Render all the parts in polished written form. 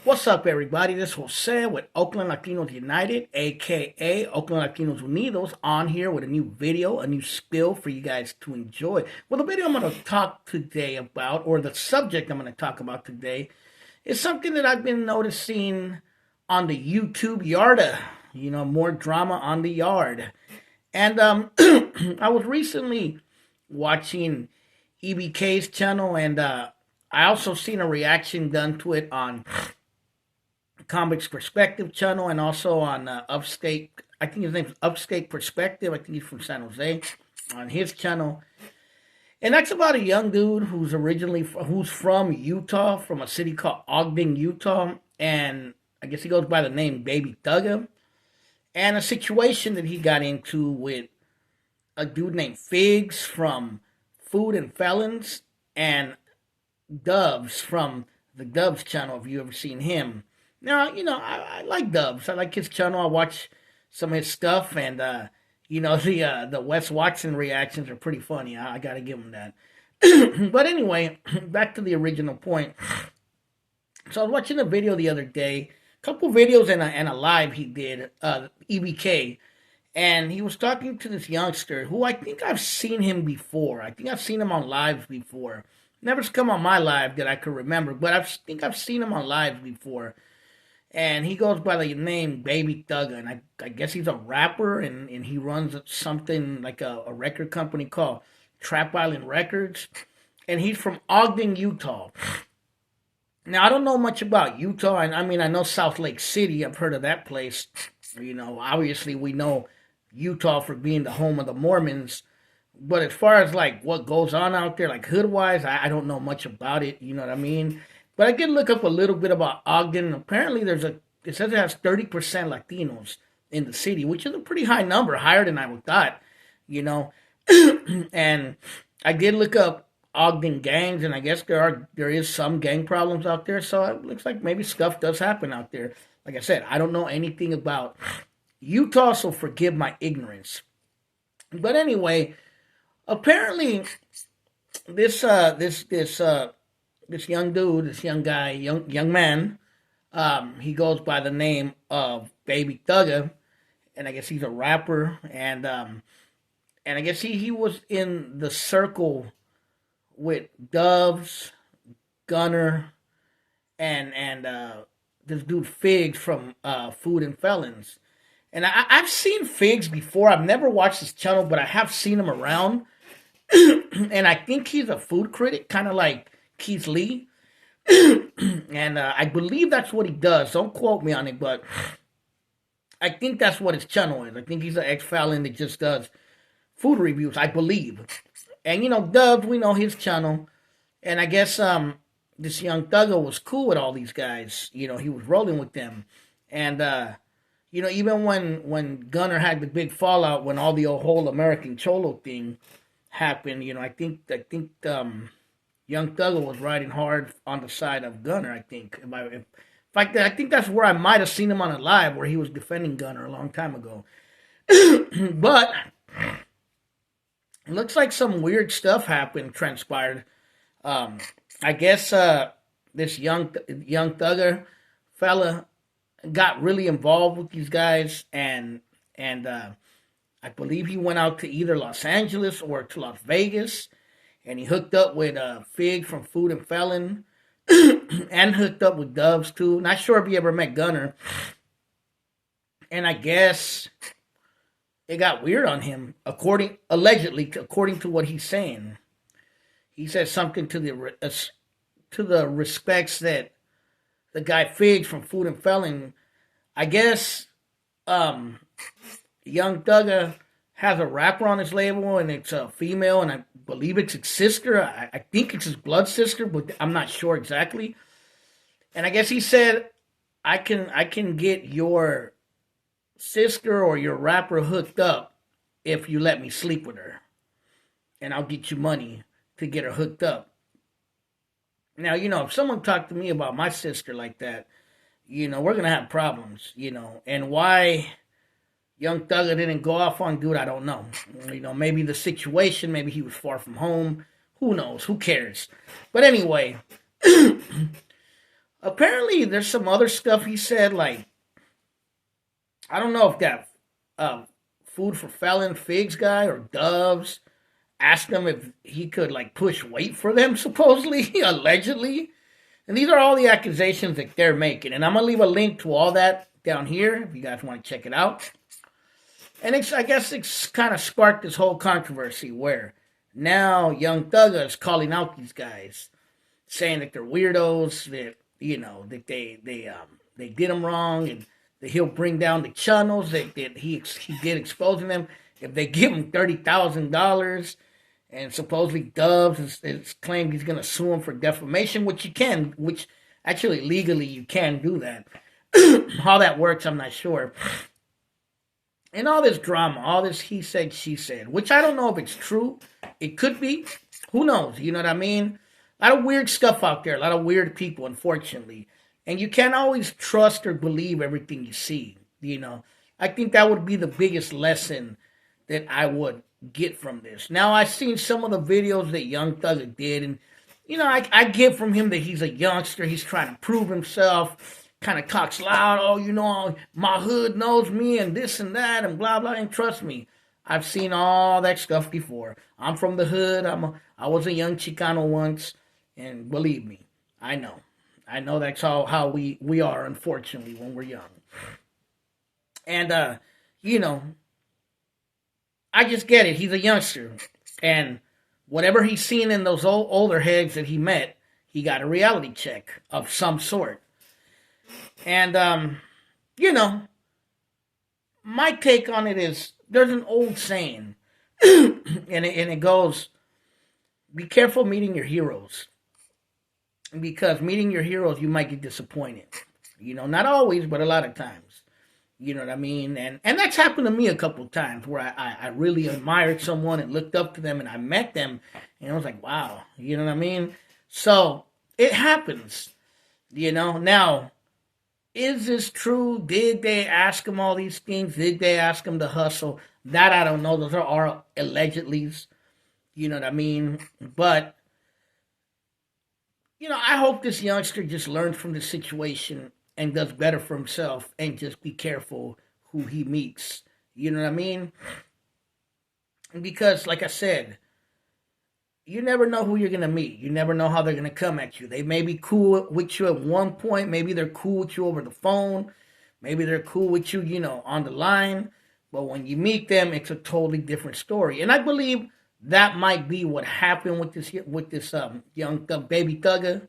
What's up, everybody? This is Jose with Oakland Latinos United, aka Oakland Latinos Unidos, on here with a new video, a new spill for you guys to enjoy. Well, the video I'm going to talk today about, or the subject I'm going to talk about today, is something that I've been noticing on the YouTube Yarda. More drama on the yard. And I was recently watching EBK's channel, and I also seen a reaction done to it on Comics Perspective channel, and also on Upstate. I think his name's Upstate Perspective. I think he's from San Jose, on his channel. And that's about a young dude who's from Utah, from a city called Ogden, Utah, and I guess he goes by the name Baby Thugga. And a situation that he got into with a dude named Figs from Food and Felons, and Dubs from the Dubs channel, if you ever seen him. Now, I like Dubs. I like his channel. I watch some of his stuff, and the Wes Watson reactions are pretty funny. I gotta give him that. But anyway, back to the original point. So I was watching a video the other day, a couple videos and a live he did, EBK, and he was talking to this youngster who I think I've seen him before. I think I've seen him on lives before. Never's come on my live that I could remember, but I think I've seen him on lives before. And he goes by the name Baby Thugga, and I guess he's a rapper, and he runs something like a record company called Trap Island Records, and he's from Ogden, Utah. Now, I don't know much about Utah. I mean, I know South Lake City. I've heard of that place. Obviously we know Utah for being the home of the Mormons, but as far as like what goes on out there, like hood-wise, I don't know much about it, you know what I mean? But I did look up a little bit about Ogden. Apparently, it says it has 30% Latinos in the city, which is a pretty high number, higher than I would thought, And I did look up Ogden gangs, and I guess there is some gang problems out there. So it looks like maybe stuff does happen out there. Like I said, I don't know anything about Utah, so forgive my ignorance. But anyway, apparently, this young dude, this young guy, young man, he goes by the name of Baby Thugga, and I guess he's a rapper, and I guess he was in the circle with Doves, Gunner, and this dude Figs from Food and Felons. And I've seen Figs before. I've never watched his channel, but I have seen him around. And I think he's a food critic, kind of like Keith Lee. And I believe that's what he does. Don't quote me on it, but I think that's what his channel is. I think he's an ex-Felon that just does food reviews, I believe. And, Dubs, we know his channel. And I guess this young Thugger was cool with all these guys. He was rolling with them. And, even when Gunner had the big fallout, when all the whole American Cholo thing happened, I think young Thugger was riding hard on the side of Gunner, I think. In fact, I think that's where I might have seen him on a live where he was defending Gunner a long time ago. But it looks like some weird stuff transpired. I guess this young Thugger fella got really involved with these guys, and I believe he went out to either Los Angeles or to Las Vegas, and he hooked up with Fig from Food and Felon, and hooked up with Dubs too. Not sure if he ever met Gunner. And I guess it got weird on him, allegedly, according to what he's saying. He said something to the respects that the guy Figs from Food and Felon, I guess, young Thugger has a rapper on his label, and it's a female, and I believe it's his sister. I think it's his blood sister, but I'm not sure exactly. And I guess he said, I can get your sister or your rapper hooked up if you let me sleep with her, and I'll get you money to get her hooked up. Now, if someone talked to me about my sister like that, we're going to have problems, and why young Thugger didn't go off on dude, I don't know. Maybe the situation, maybe he was far from home. Who knows? Who cares? But anyway, Apparently, there's some other stuff he said, like, I don't know if that um, food for felon figs guy or doves asked him if he could like push weight for them, supposedly, allegedly. And these are all the accusations that they're making. And I'm gonna leave a link to all that down here if you guys want to check it out. And I guess it's kind of sparked this whole controversy where now young Thugga is calling out these guys, saying that they're weirdos, that that they did them wrong, and that he'll bring down the channels that he did exposing them if they give him $30,000. And supposedly Dubs is claimed he's going to sue him for defamation, which actually legally you can do that. How that works, I'm not sure. And all this drama, all this he said, she said, which I don't know if it's true. It could be. Who knows? You know what I mean? A lot of weird stuff out there, a lot of weird people, unfortunately. And you can't always trust or believe everything you see. I think that would be the biggest lesson that I would get from this. Now, I've seen some of the videos that Young Thugger did, and I get from him that he's a youngster. He's trying to prove himself. Kind of talks loud. Oh, my hood knows me, and this and that, and blah blah. And trust me, I've seen all that stuff before. I'm from the hood. I was a young Chicano once, and believe me, I know. I know that's how we are, unfortunately, when we're young. And you know, I just get it. He's a youngster, and whatever he's seen in those older heads that he met, he got a reality check of some sort. And you know, my take on it is there's an old saying, and it goes, "Be careful meeting your heroes, because meeting your heroes you might get disappointed." Not always, but a lot of times. You know what I mean? And that's happened to me a couple of times where I really admired someone and looked up to them and I met them and I was like, wow, you know what I mean? So it happens, Now, is this true? Did they ask him all these things? Did they ask him to hustle? That I don't know. Those are all allegedlys. You know what I mean? But, I hope this youngster just learns from the situation and does better for himself and just be careful who he meets. You know what I mean? Because, like I said, you never know who you're going to meet. You never know how they're going to come at you. They may be cool with you at one point. Maybe they're cool with you over the phone. Maybe they're cool with you, on the line. But when you meet them, it's a totally different story. And I believe that might be what happened with this young baby Thugger.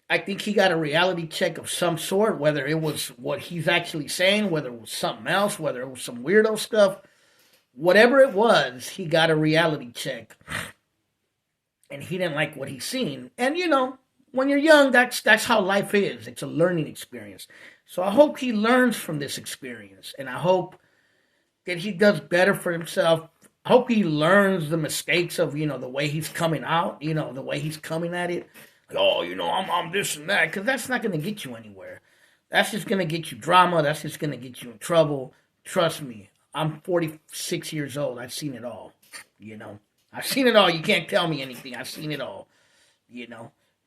I think he got a reality check of some sort, whether it was what he's actually saying, whether it was something else, whether it was some weirdo stuff. Whatever it was, he got a reality check. And he didn't like what he's seen. And, when you're young, that's how life is. It's a learning experience. So I hope he learns from this experience. And I hope that he does better for himself. I hope he learns the mistakes of, the way he's coming out, the way he's coming at it. Oh, I'm this and that, because that's not going to get you anywhere. That's just going to get you drama. That's just going to get you in trouble. Trust me, I'm 46 years old. I've seen it all, I've seen it all. You can't tell me anything. I've seen it all,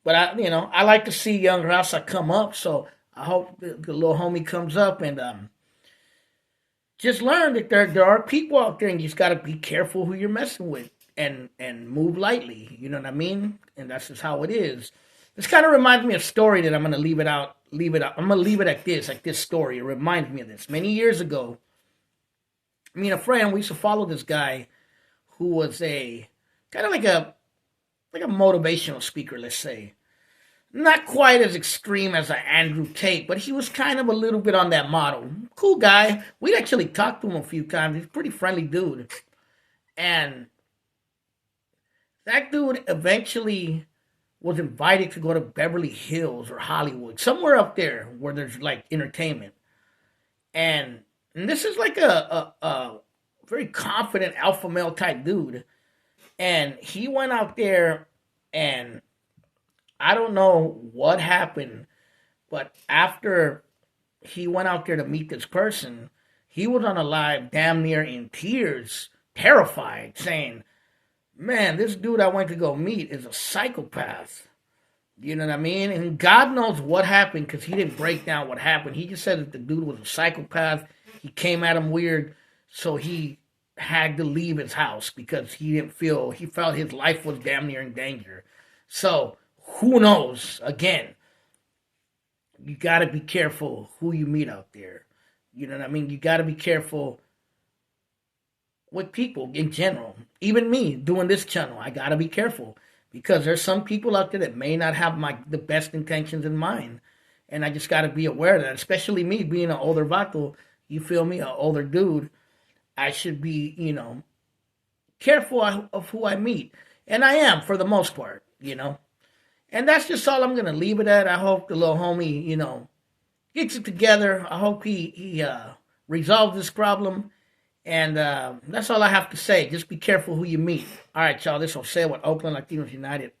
But I like to see young Raza come up, so I hope the little homie comes up and just learn that there are people out there, and you just got to be careful who you're messing with. And move lightly, you know what I mean? And that's just how it is. This kind of reminds me of a story that I'm going to leave it out. I'm going to leave it at this story. It reminds me of this. Many years ago, me and a friend, we used to follow this guy who was a kind of like a motivational speaker, let's say. Not quite as extreme as an Andrew Tate, but he was kind of a little bit on that model. Cool guy. We'd actually talked to him a few times. He's a pretty friendly dude. And that dude eventually was invited to go to Beverly Hills or Hollywood, somewhere up there where there's like entertainment. And this is like a very confident alpha male type dude. And he went out there, and I don't know what happened, but after he went out there to meet this person, he was on a live damn near in tears, terrified, saying, "Man, this dude I went to go meet is a psychopath. You know what I mean? And God knows what happened because he didn't break down what happened. He just said that the dude was a psychopath. He came at him weird, so he had to leave his house because he felt his life was damn near in danger. So who knows? Again, you got to be careful who you meet out there. You know what I mean? You got to be careful with people in general. Even me doing this channel, I got to be careful because there's some people out there that may not have the best intentions in mind, and I just got to be aware of that. Especially me being an older vato, you feel me, an older dude. I should be, careful of who I meet, and I am for the most part, And that's just all I'm gonna leave it at. I hope the little homie, gets it together. I hope he resolves this problem. And that's all I have to say. Just be careful who you meet. All right, y'all. This is Jose with Oakland Latinos United.